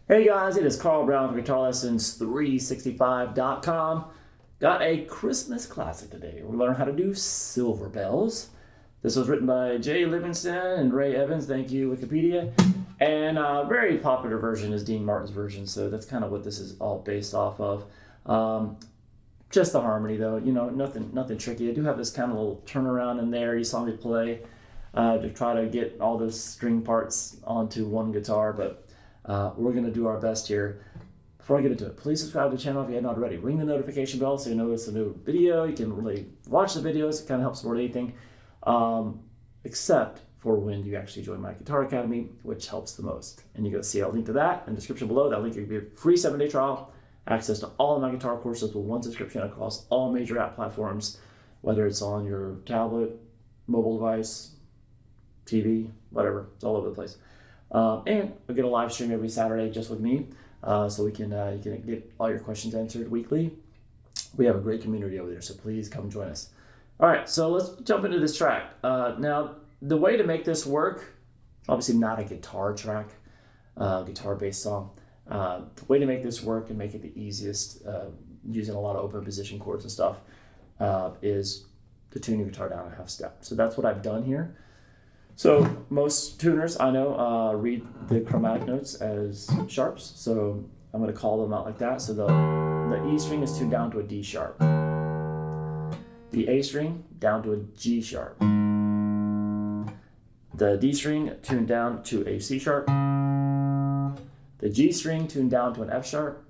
Hey guys, it is Carl Brown from GuitarLessons365.com. Got a Christmas classic today. We're learning how to do silver bells. This was written by Jay Livingston and Ray Evans. Thank you, Wikipedia. And a very popular version is Dean Martin's version, so that's kind of what this is all based off of. Just the harmony though, nothing tricky. I do have this kind of little turnaround in there you saw me play to try to get all those string parts onto one guitar, but we're going to do our best here. Before I get into it, please subscribe to the channel if you haven't already. Ring the notification bell so you know it's a new video. You can really watch the videos. It kind of helps support anything, except for when you actually join my Guitar Academy, which helps the most. And you're going to see a link to that in the description below. That link will be a free 7-day trial, access to all of my guitar courses with one subscription across all major app platforms, whether it's on your tablet, mobile device, TV, whatever. It's all over the place. And I get a live stream every Saturday just with me, so you can get all your questions answered weekly. We have a great community over there, so please come join us. All right, so let's jump into this track. Now, the way to make this work, obviously not a guitar track, guitar-based song. The way to make this work and make it the easiest, using a lot of open position chords and stuff, is to tune your guitar down a half step. So that's what I've done here. So most tuners I know read the chromatic notes as sharps, so I'm going to call them out like that. So the E string is tuned down to a D sharp, the A string down to a G sharp, the D string tuned down to a C sharp, the G string tuned down to an F sharp,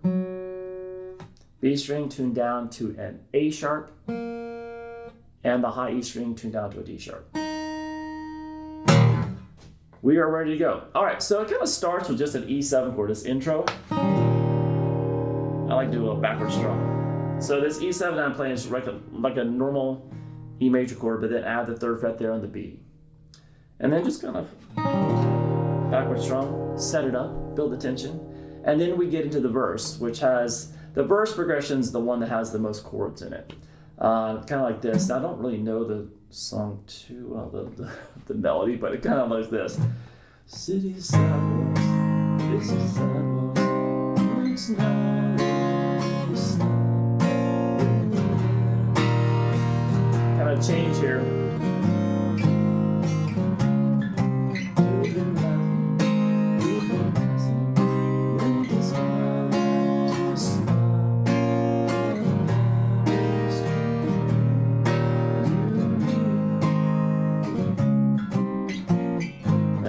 B string tuned down to an A sharp, and the high E string tuned down to a D sharp. We are ready to go. All right, so it kind of starts with just an E7 chord, this intro. I like to do a little backward strum. So this E7 I'm playing is like a normal E major chord, but then add the 3rd fret there on the B. And then just kind of backward strum, set it up, build the tension. And then we get into the verse, which has, the verse progression is the one that has the most chords in it. Kind of like this. Now, I don't really know the song too well, the melody, but it kind of like this. City sidewalks, busy sidewalks, it's not kind of change here.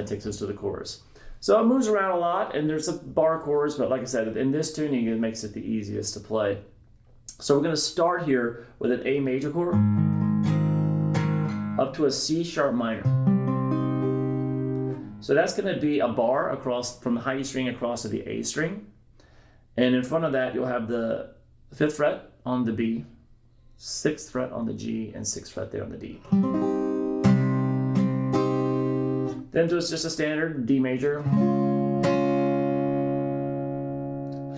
Takes us to the chorus. So it moves around a lot, and there's some bar chords, but like I said, in this tuning, it makes it the easiest to play. So we're going to start here with an A major chord up to a C sharp minor. So that's going to be a bar across from the high E string across to the A string, and in front of that you'll have the 5th fret on the B, 6th fret on the G, and 6th fret there on the D. Then it's just a standard D major,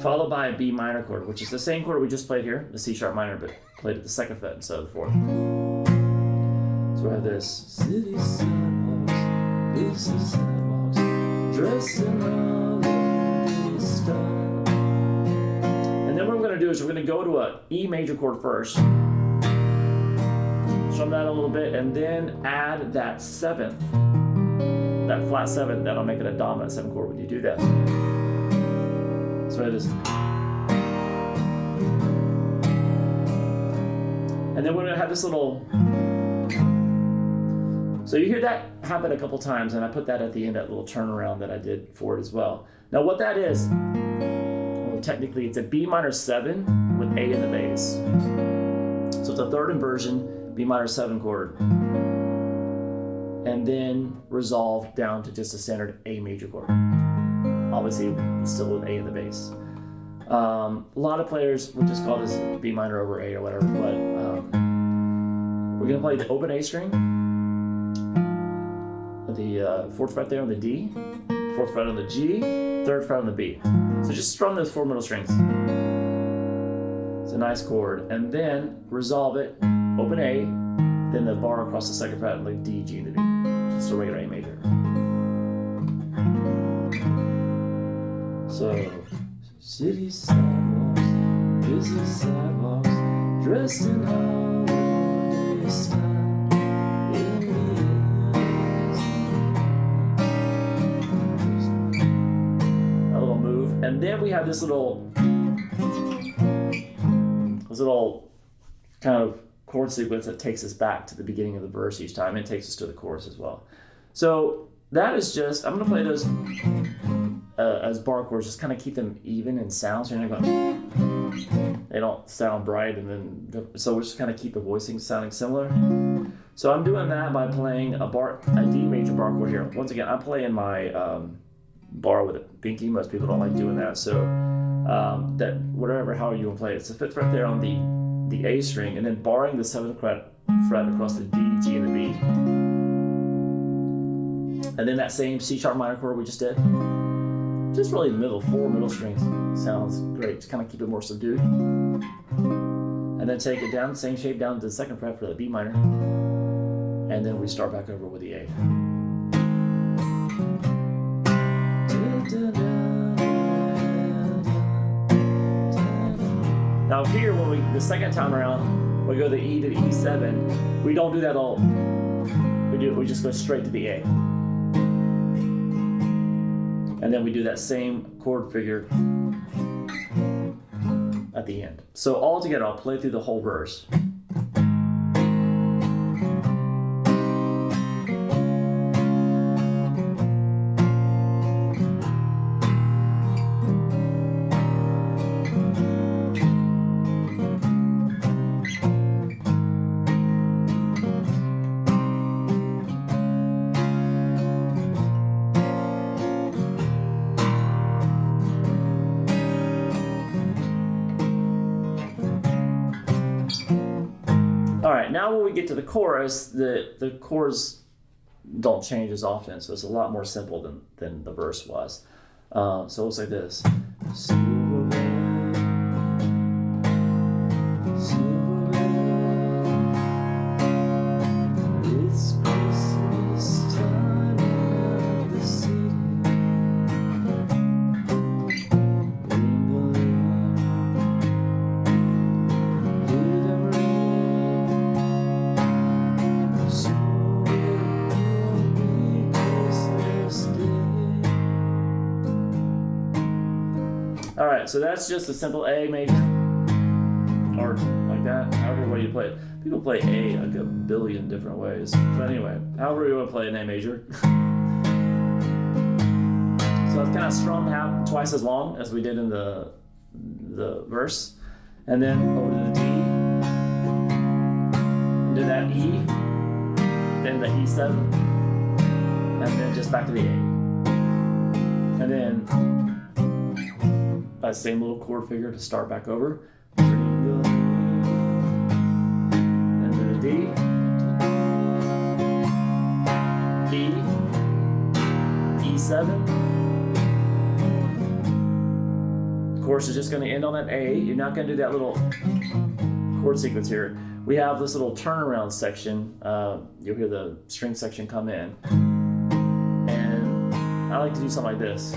followed by a B minor chord, which is the same chord we just played here, the C sharp minor, but played at the 2nd fret instead of the 4th. So we have this city sidewalks, busy sidewalks, dressed in holiday style. And then what we're going to do is we're going to go to an E major chord first, strum that a little bit, and then add that 7th. That flat 7, that'll make it a dominant 7 chord when you do that. So it is. And then we're going to have this little. So you hear that happen a couple times, and I put that at the end, that little turnaround that I did for it as well. Now what that is, well, technically it's a B minor 7 with A in the bass. So it's a 3rd inversion, B minor 7 chord. And then resolve down to just a standard A major chord. Obviously, still with A in the bass. A lot of players would just call this B minor over A or whatever, but we're gonna play the open A string, the 4th fret there on the D, 4th fret on the G, 3rd fret on the B. So just strum those 4 middle strings. It's a nice chord, and then resolve it, open A, then the bar across the 2nd fret, like D, G, and the B. Just a regular A major. So, city sidewalks, busy sidewalks, dressed in holiday style. In the a little move, and then we have this little kind of chord sequence that takes us back to the beginning of the verse each time, and takes us to the chorus as well. So that is just, I'm going to play those as bar chords, just kind of keep them even in sound, so you're not going, they don't sound bright, and then, so we're just kind of keep the voicing sounding similar. So I'm doing that by playing a D major bar chord here. Once again, I'm playing my bar with a pinky. Most people don't like doing that, so that however you want to play it. It's the 5th fret there on the A string, and then barring the 7th fret across the D, G, and the B. And then that same C sharp minor chord we just did, just really the middle, 4 middle strings. Sounds great. Just kind of keep it more subdued. And then take it down, same shape down to the 2nd fret for the B minor. And then we start back over with the A. Now here, when the second time around, we go the E to the E7, we don't do that all. We just go straight to the A. And then we do that same chord figure at the end. So all together, I'll play through the whole verse. All right, now when we get to the chorus, the chords don't change as often, so it's a lot more simple than the verse was. So we'll say this. Silver bell, silver bell, it's Christmas time in the city. All right, so that's just a simple A major, or like that, however way you play it. People play A like a billion different ways. But anyway, however you want to play an A major. So it's kind of strummed twice as long as we did in the verse. And then over to the D, and do that E, then the E7, and then just back to the A. And then that same little chord figure to start back over. And then a D, E, E7. The chorus is just going to end on that A. You're not going to do that little chord sequence here. We have this little turnaround section. You'll hear the string section come in. And I like to do something like this.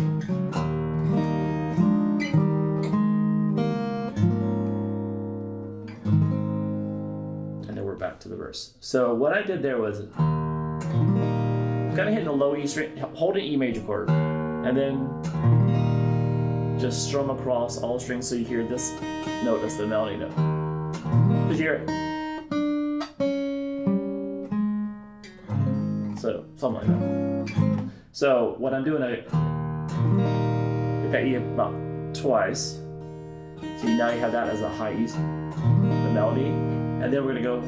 Back to the verse. So what I did there was kind of hitting the low E string, holding E major chord, and then just strum across all strings so you hear this note. That's the melody note. Did you hear it? So something like that. So what I'm doing, I hit that E about twice. So now you have that as a high E, the melody. And then we're going to go,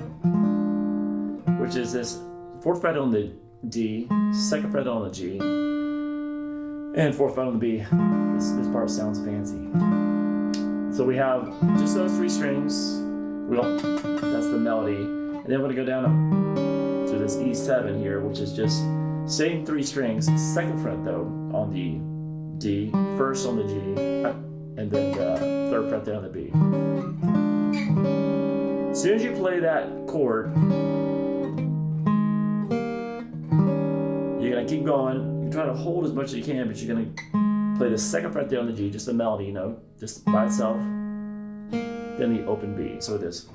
which is this 4th fret on the D, 2nd fret on the G, and 4th fret on the B. This part sounds fancy. So we have just those 3 strings. That's the melody. And then we're going to go down to this E7 here, which is just same 3 strings, 2nd fret though on the D, 1st on the G, and then the 3rd fret there on the B. As soon as you play that chord, you're going to keep going. You try to hold as much as you can, but you're going to play the second fret there on the G, just a melody note, just by itself, then the open B. So it is.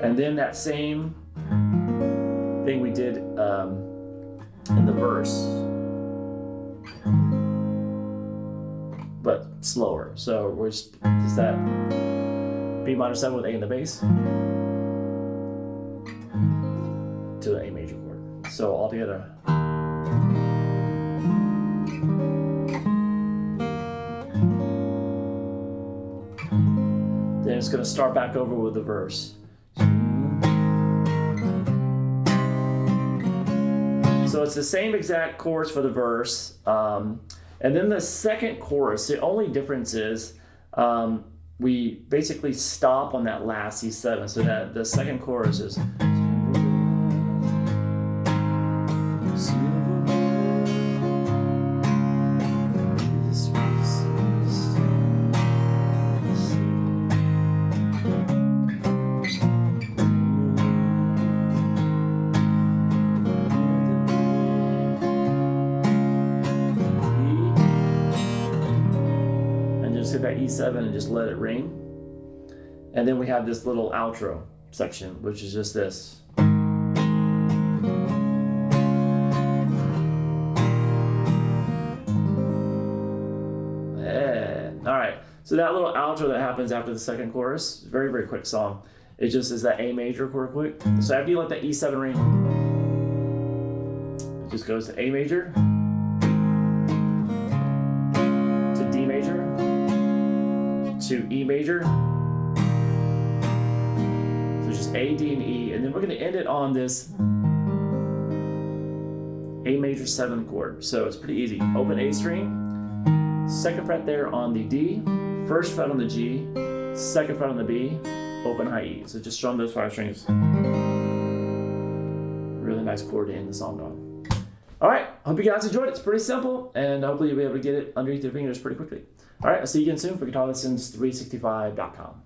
And then that same thing we did in the verse, but slower. So we're just that B minor 7 with A in the bass to an A major chord. So all together. Then it's going to start back over with the verse. So it's the same exact chords for the verse. And then the second chorus, the only difference is we basically stop on that last C7. So that the second chorus is. Hit that E7 and just let it ring. And then we have this little outro section, which is just this. Yeah. All right, so that little outro that happens after the second chorus, very, very quick song. It just is that A major chord quick. So after you let that E7 ring, it just goes to A major, to D major, to E major. So just A, D, and E. And then we're going to end it on this A major 7 chord. So it's pretty easy. Open A string, second fret there on the D, first fret on the G, second fret on the B, open high E. So just strum those 5 strings. Really nice chord to end the song on. All right, hope you guys enjoyed it. It's pretty simple, and hopefully you'll be able to get it underneath your fingers pretty quickly. All right, I'll see you again soon for GuitarLessons365.com.